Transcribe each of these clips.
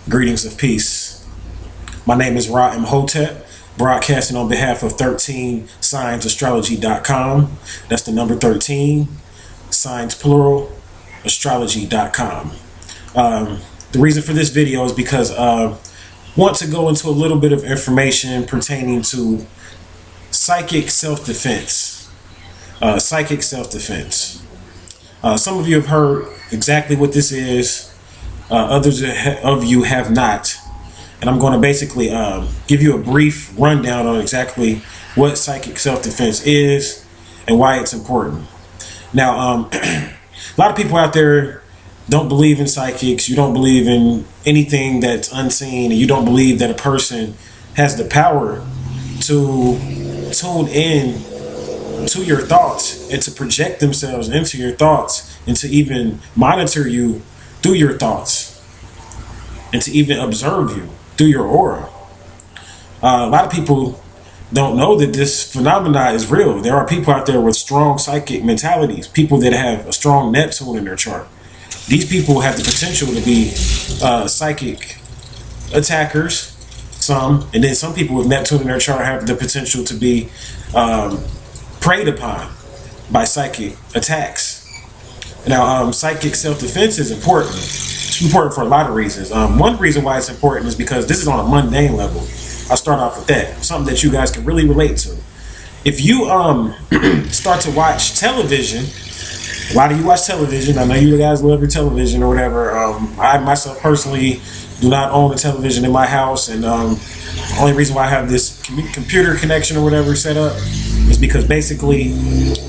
Greetings of peace. My name is Imhotep, broadcasting on behalf of 13signsastrology.com. That's the number 13, signs plural, astrology.com. The reason for this video is because I want to go into a little bit of information pertaining to psychic self-defense. Psychic self-defense. Some of you have heard exactly what this is. Others of you have not. And I'm going to basically give you a brief rundown on exactly what psychic self-defense is and why it's important. Now, a lot of people out there don't believe in psychics. You don't believe in anything that's unseen, and you don't believe that a person has the power to tune in to your thoughts and to project themselves into your thoughts and to even monitor you through your thoughts and to even observe you through your aura. A lot of people don't know that this phenomena is real. There are people out there with strong psychic mentalities, people that have a strong Neptune in their chart. These people have the potential to be psychic attackers, some, and then some people with Neptune in their chart have the potential to be preyed upon by psychic attacks. Now, psychic self-defense is important. It's important for a lot of reasons. One reason why it's important is because this is on a mundane level. I'll start off with that. Something that you guys can really relate to. If you start to watch television, a lot of you watch television. I know you guys love your television or whatever. I myself personally do not own a television in my house, and the only reason why I have this computer connection or whatever set up is because basically,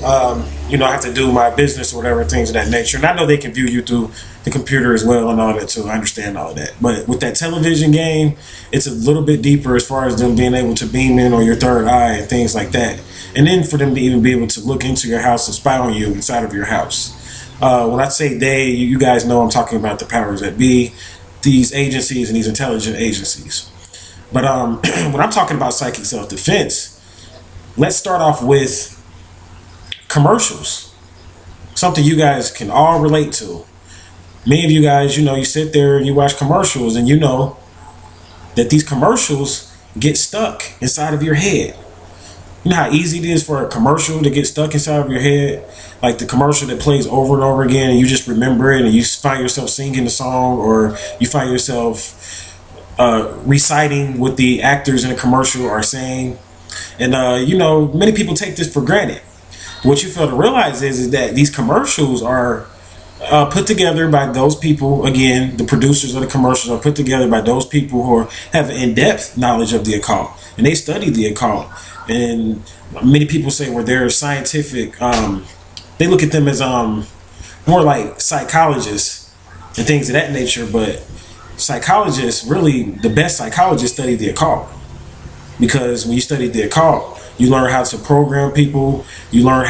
I have to do my business or whatever, things of that nature. And I know they can view you through the computer as well and all that too. I understand all of that. But with that television game, it's a little bit deeper as far as them being able to beam in on your third eye and things like that. And then for them to even be able to look into your house and spy on you inside of your house. When I say they, you guys know I'm talking about the powers that be, these agencies and these intelligent agencies. But when I'm talking about psychic self-defense, let's start off with commercials. Something you guys can all relate to. Many of you guys, you sit there and you watch commercials, and you know that these commercials get stuck inside of your head. You know how easy it is for a commercial to get stuck inside of your head? Like the commercial that plays over and over again, and you just remember it, and you find yourself singing the song, or you find yourself reciting what the actors in the commercial are saying. And, many people take this for granted. What you fail to realize is that these commercials are put together by those people. Again, the producers of the commercials are put together by those people who have in-depth knowledge of the occult, and they study the occult. And many people say, well, they're scientific. They look at them as more like psychologists and things of that nature. But psychologists, really, the best psychologists study the occult, because when you study the occult, you learn how to program people. You learn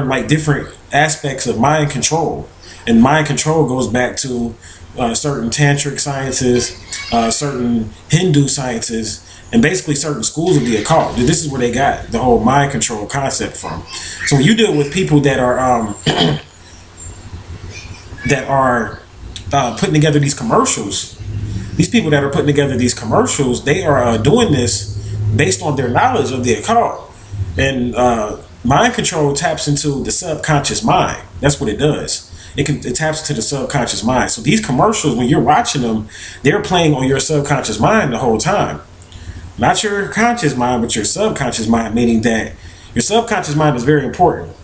like different aspects of mind control. And mind control goes back to certain tantric sciences, certain Hindu sciences, and basically certain schools of the occult. This is where they got the whole mind control concept from. So when you deal with people that are putting together these commercials, these people that are putting together these commercials, they are doing this based on their knowledge of the occult. And mind control taps into the subconscious mind. That's what it does. It taps into the subconscious mind. So these commercials, when you're watching them, they're playing on your subconscious mind the whole time. Not your conscious mind, but your subconscious mind, meaning that your subconscious mind is very important.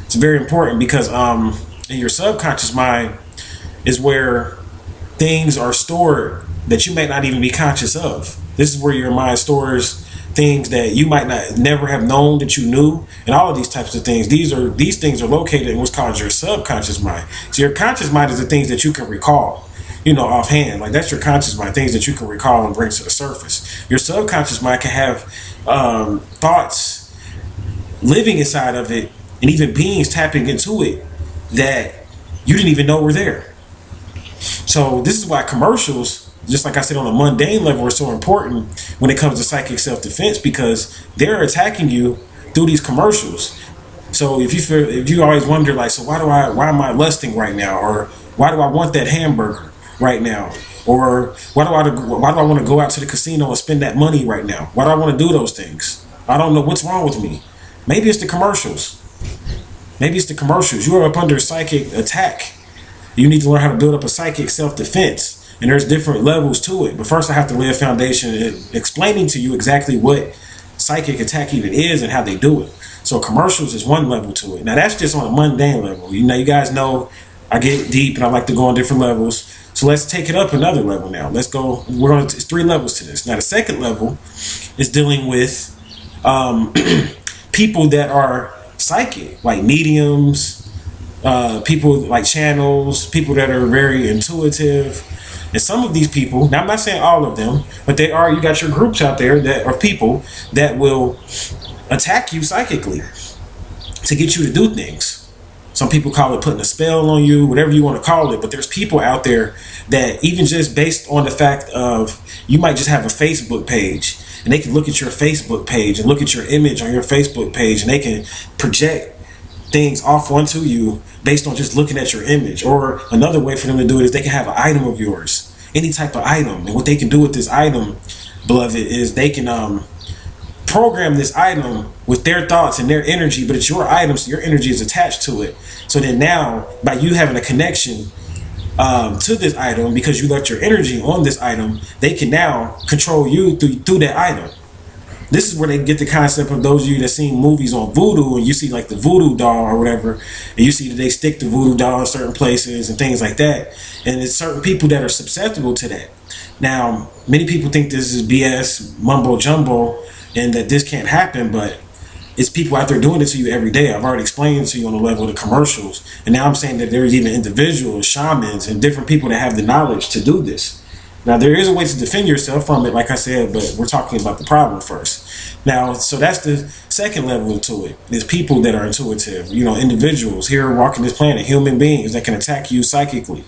It's very important because in your subconscious mind is where things are stored that you may not even be conscious of. This is where your mind stores things that you might not never have known that you knew, and all of these types of things. These things are located in what's called your subconscious mind. So your conscious mind is the things that you can recall, offhand. Like that's your conscious mind, things that you can recall and bring to the surface. Your subconscious mind can have thoughts living inside of it, and even beings tapping into it that you didn't even know were there. So this is why commercials, just like I said, on a mundane level, are so important when it comes to psychic self-defense, because they're attacking you through these commercials. So if you always wonder, like, so why am I lusting right now, or why do I want that hamburger right now, Or why do I want to go out to the casino and spend that money right now? Why do I want to do those things? I don't know what's wrong with me. Maybe it's the commercials. Maybe it's the commercials. You are up under psychic attack. You need to learn how to build up a psychic self-defense. And there's different levels to it. But first I have to lay a foundation explaining to you exactly what psychic attack even is and how they do it. So commercials is one level to it. Now that's just on a mundane level. You guys know I get deep and I like to go on different levels. So let's take it up another level now. Let's go. It's 3 levels to this. Now the second level is dealing with people that are psychic, like mediums, people like channels, people that are very intuitive. And some of these people, now I'm not saying all of them, but you got your groups out there that are people that will attack you psychically to get you to do things. Some people call it putting a spell on you, whatever you want to call it. But there's people out there that even just based on the fact of you might just have a Facebook page and they can look at your Facebook page and look at your image on your Facebook page and they can project things off onto you based on just looking at your image. Or another way for them to do it is they can have an item of yours, any type of item. And what they can do with this item, beloved, is they can program this item with their thoughts and their energy, but it's your item, so your energy is attached to it. So then now, by you having a connection to this item, because you left your energy on this item, they can now control you through that item. This is where they get the concept of those of you that seen movies on voodoo and you see like the voodoo doll or whatever, and you see that they stick the voodoo doll in certain places and things like that. And it's certain people that are susceptible to that. Now, many people think this is BS, mumbo jumbo, and that this can't happen, but it's people out there doing it to you every day. I've already explained to you on the level of the commercials. And now I'm saying that there's even individuals, shamans, and different people that have the knowledge to do this. Now, there is a way to defend yourself from it, like I said, but we're talking about the problem first. Now, so that's the second level to it. There's people that are intuitive, individuals here walking this planet, human beings that can attack you psychically.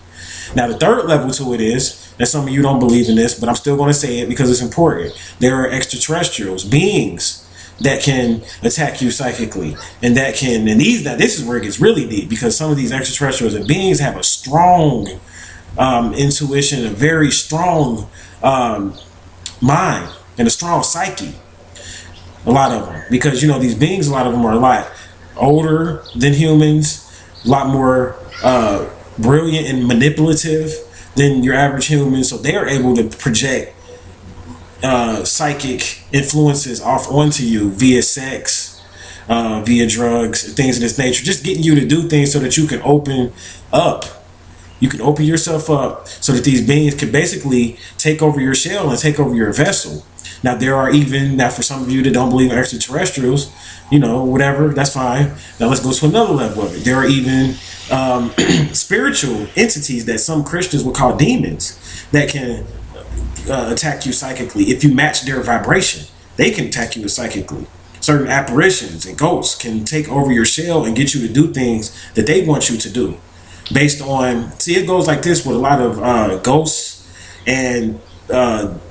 Now, the third level to it is that some of you don't believe in this, but I'm still going to say it because it's important. There are extraterrestrials, beings that can attack you psychically, and this is where it gets really deep, because some of these extraterrestrials and beings have a strong intuition, a very strong mind, and a strong psyche. A lot of them, because these beings, a lot of them are a lot older than humans, a lot more brilliant and manipulative than your average human, so they are able to project psychic influences off onto you via sex, via drugs, things of this nature, just getting you to do things so that you can open up. You can open yourself up so that these beings can basically take over your shell and take over your vessel. Now, for some of you that don't believe in extraterrestrials, whatever, that's fine. Now, let's go to another level of it. There are even spiritual entities that some Christians would call demons that can attack you psychically. If you match their vibration, they can attack you psychically. Certain apparitions and ghosts can take over your shell and get you to do things that they want you to do. Based on, it goes like this with a lot of ghosts and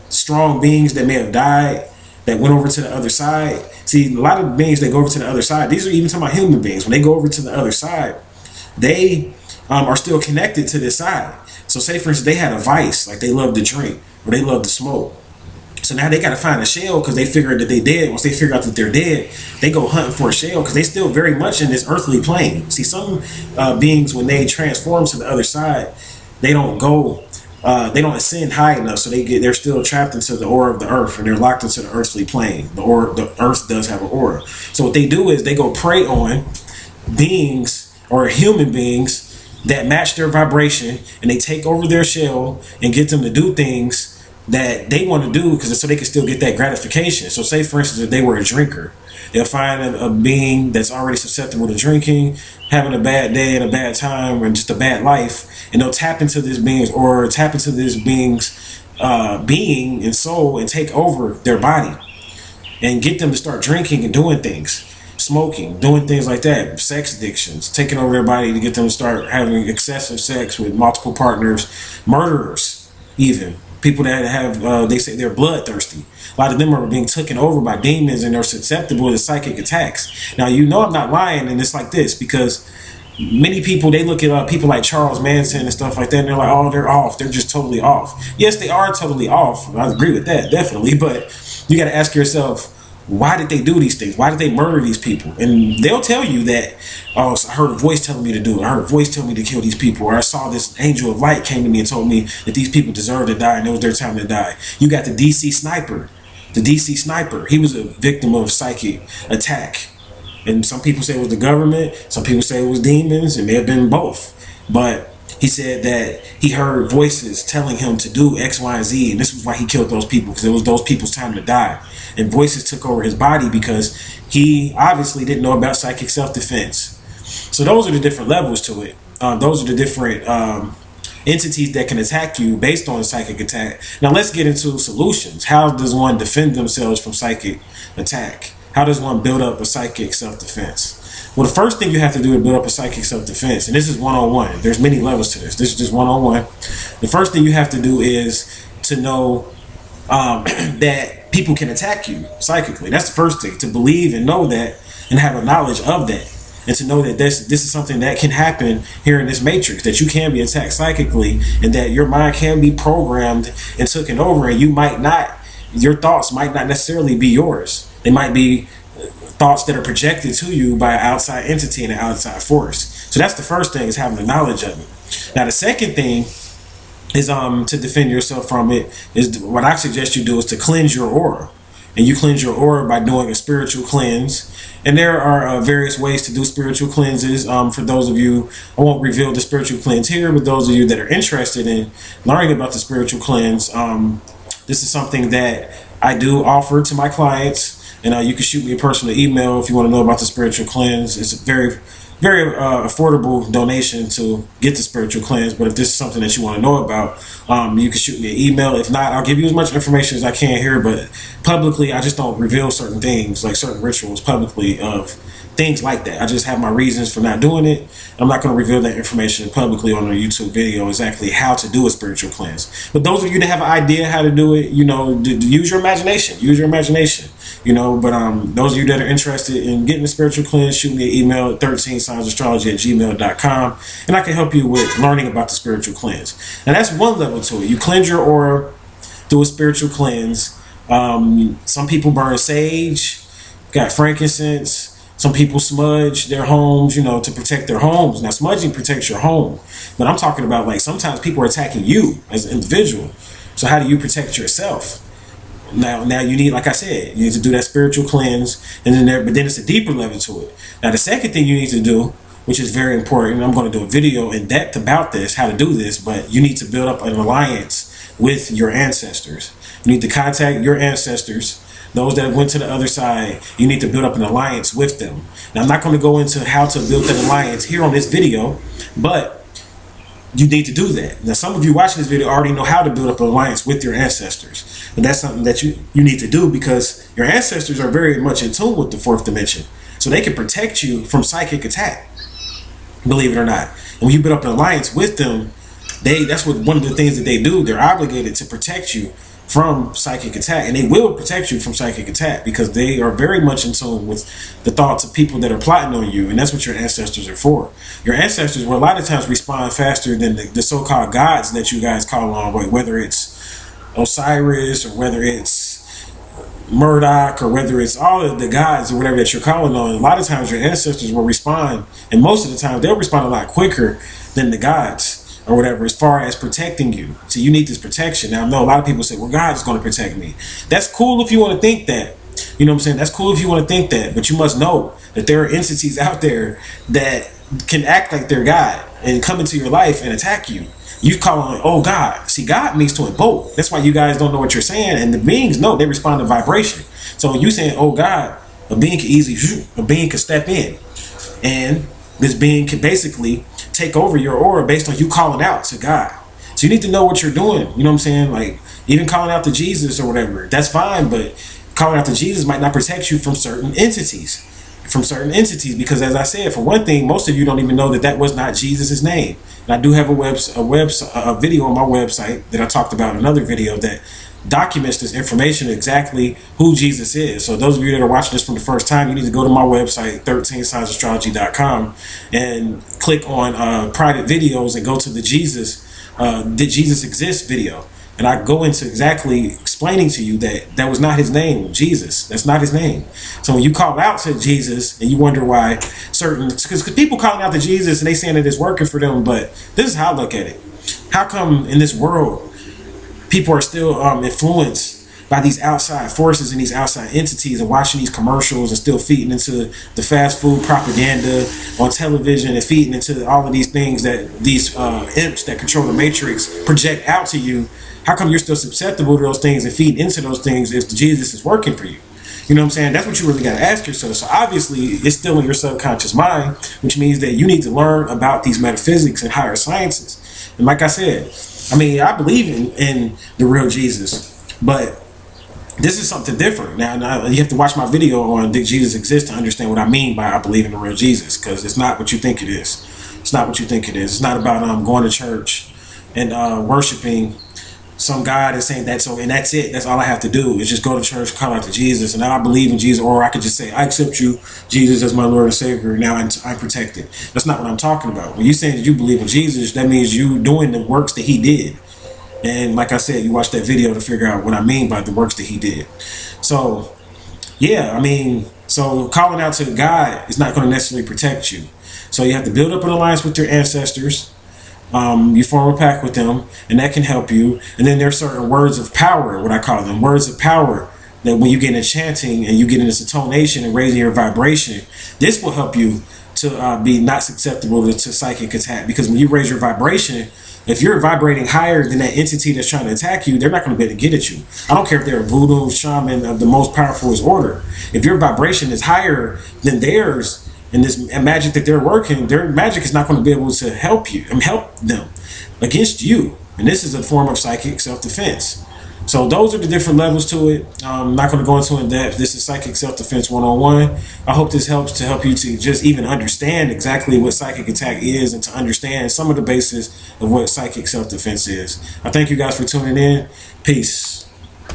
strong beings that may have died that went over to the other side. See, a lot of beings that go over to the other side, these are even talking about human beings. When they go over to the other side, they are still connected to this side. So say, for instance, they had a vice, like they love to drink or they love to smoke. So now they got to find a shell because they figured that they dead. Once they figure out that they're dead, they go hunting for a shell because they still very much in this earthly plane. See, some beings, when they transform to the other side, they don't ascend high enough, so they're still trapped into the aura of the earth, and they're locked into the earthly plane. The earth does have an aura. So what they do is they go prey on beings or human beings that match their vibration, and they take over their shell and get them to do things that they want to do so they can still get that gratification. So say, for instance, if they were a drinker, they'll find a being that's already susceptible to drinking, having a bad day and a bad time and just a bad life, and they'll tap into this being's being and soul and take over their body and get them to start drinking and doing things, smoking, doing things like that, sex addictions, taking over their body to get them to start having excessive sex with multiple partners, murderers, even people that have, they say they're bloodthirsty. A lot of them are being taken over by demons and they're susceptible to psychic attacks. Now, I'm not lying, and it's like this, because Many people, they look at people like Charles Manson and stuff like that, and they're like, oh, they're off. They're just totally off. Yes, they are totally off. I agree with that, definitely. But you got to ask yourself, why did they do these things? Why did they murder these people? And they'll tell you that, oh, so I heard a voice telling me to do it. I heard a voice telling me to kill these people. Or I saw this angel of light came to me and told me that these people deserve to die and it was their time to die. You got the DC sniper. The DC sniper. He was a victim of psychic attack. And some people say it was the government. Some people say it was demons. It may have been both. But he said that he heard voices telling him to do X, Y, and Z. And this was why he killed those people, because it was those people's time to die. And voices took over his body because he obviously didn't know about psychic self-defense. So those are the different levels to it. Those are the different entities that can attack you based on psychic attack. Now let's get into solutions. How does one defend themselves from psychic attack? How does one build up a psychic self-defense? Well, the first thing you have to do to build up a psychic self-defense, and this is one-on-one. There's many levels to this. This is just one-on-one. The first thing you have to do is to know that people can attack you psychically. That's the first thing, to believe and know that and have a knowledge of that. And to know that this is something that can happen here in this matrix, that you can be attacked psychically and that your mind can be programmed and taken over, and you might not, your thoughts might not necessarily be yours. They might be thoughts that are projected to you by an outside entity and an outside force. So that's the first thing, is having the knowledge of it. Now the second thing is to defend yourself from it is what I suggest you do is to cleanse your aura. And you cleanse your aura by doing a spiritual cleanse. And there are various ways to do spiritual cleanses. For those of you, I won't reveal the spiritual cleanse here, but those of you that are interested in learning about the spiritual cleanse, this is something that I do offer to my clients. And you can shoot me a personal email if you want to know about the spiritual cleanse. It's a very affordable donation to get the spiritual cleanse. But if this is something that you want to know about, you can shoot me an email. If not, I'll give you as much information as I can here. But publicly, I just don't reveal certain things, like certain rituals publicly of things like that. I just have my reasons for not doing it. I'm not going to reveal that information publicly on a YouTube video, exactly how to do a spiritual cleanse. But those of you that have an idea how to do it, use your imagination. Use your imagination. But those of you that are interested in getting the spiritual cleanse, shoot me an email at 13signsastrology@gmail.com, and I can help you with learning about the spiritual cleanse. And that's one level to it. You cleanse your aura through a spiritual cleanse. Some people burn sage, got frankincense. Some people smudge their homes, to protect their homes. Now, smudging protects your home. But I'm talking about, like, sometimes people are attacking you as an individual. So how do you protect yourself? Now you need, like I said, you need to do that spiritual cleanse. But then it's a deeper level to it. Now, the second thing you need to do, which is very important, and I'm going to do a video in depth about this, how to do this, but you need to build up an alliance with your ancestors. You need to contact your ancestors. Those that went to the other side, you need to build up an alliance with them. Now, I'm not going to go into how to build that alliance here on this video, but you need to do that. Now, some of you watching this video already know how to build up an alliance with your ancestors. But that's something that you need to do, because your ancestors are very much in tune with the fourth dimension. So they can protect you from psychic attack, believe it or not. And when you build up an alliance with them, that's what one of the things that they do. They're obligated to protect you from psychic attack, and they will protect you from psychic attack because they are very much in tune with the thoughts of people that are plotting on you, and that's what your ancestors are for. Your ancestors will a lot of times respond faster than the so-called gods that you guys call on, whether it's Osiris or whether it's Murdoch or whether it's all of the gods or whatever that you're calling on. A lot of times your ancestors will respond, and most of the time they'll respond a lot quicker than the gods or whatever, as far as protecting you. So you need this protection. Now, I know a lot of people say, well, God is going to protect me. That's cool if you want to think that. You know what I'm saying? That's cool if you want to think that. But you must know that there are entities out there that can act like they're God and come into your life and attack you. You call on, oh, God. See, God means to invoke. That's why you guys don't know what you're saying. And the beings know, they respond to vibration. So you saying, oh, God, a being can step in. And this being can basically take over your aura based on you calling out to God. So you need to know what you're doing. You know what I'm saying? Like, even calling out to Jesus or whatever, that's fine. But calling out to Jesus might not protect you from certain entities. Because, as I said, for one thing, most of you don't even know that was not Jesus' name. And I do have a video on my website that I talked about in another video that documents this information exactly who Jesus is. So those of you that are watching this from the first time, you need to go to my website 13signsastrology.com and click on private videos and go to the Did Jesus Exist video. And I go into exactly explaining to you that that was not his name, Jesus. That's not his name. So when you call out to Jesus and you wonder why because people calling out to Jesus and they saying that it's working for them, but this is how I look at it. How come in this world people are still influenced by these outside forces and these outside entities and watching these commercials and still feeding into the fast food propaganda on television and feeding into all of these things that these imps that control the matrix project out to you? How come you're still susceptible to those things and feeding into those things if Jesus is working for you? You know what I'm saying? That's what you really got to ask yourself. So obviously it's still in your subconscious mind, which means that you need to learn about these metaphysics and higher sciences. And like I said, I mean, I believe in the real Jesus, but this is something different. Now you have to watch my video on Did Jesus Exist to understand what I mean by I believe in the real Jesus, because it's not what you think it is. It's not what you think it is. It's not about going to church and worshiping some God and saying that, so, and that's it. That's all I have to do is just go to church, call out to Jesus, and now I believe in Jesus. Or I could just say, I accept you, Jesus, as my Lord and Savior. Now I'm protected. That's not what I'm talking about. When you're saying that you believe in Jesus, that means you doing the works that he did. And like I said, you watch that video to figure out what I mean by the works that he did. So, yeah, I mean, so calling out to God is not going to necessarily protect you. So you have to build up an alliance with your ancestors. You form a pact with them, and that can help you. And then there's certain words of power, what I call them, words of power, that when you get into chanting and you get into this intonation and raising your vibration, this will help you to be not susceptible to psychic attack. Because when you raise your vibration, if you're vibrating higher than that entity that's trying to attack you, they're not going to be able to get at you. I don't care if they're a voodoo shaman of the most powerful order. If your vibration is higher than theirs, and this magic that they're working, their magic is not going to be able to help you and help them against you. And this is a form of psychic self-defense. So those are the different levels to it. I'm not going to go into in depth. This is Psychic Self-Defense 101. I hope this helps to help you to just even understand exactly what psychic attack is and to understand some of the basis of what psychic self-defense is. I thank you guys for tuning in. Peace.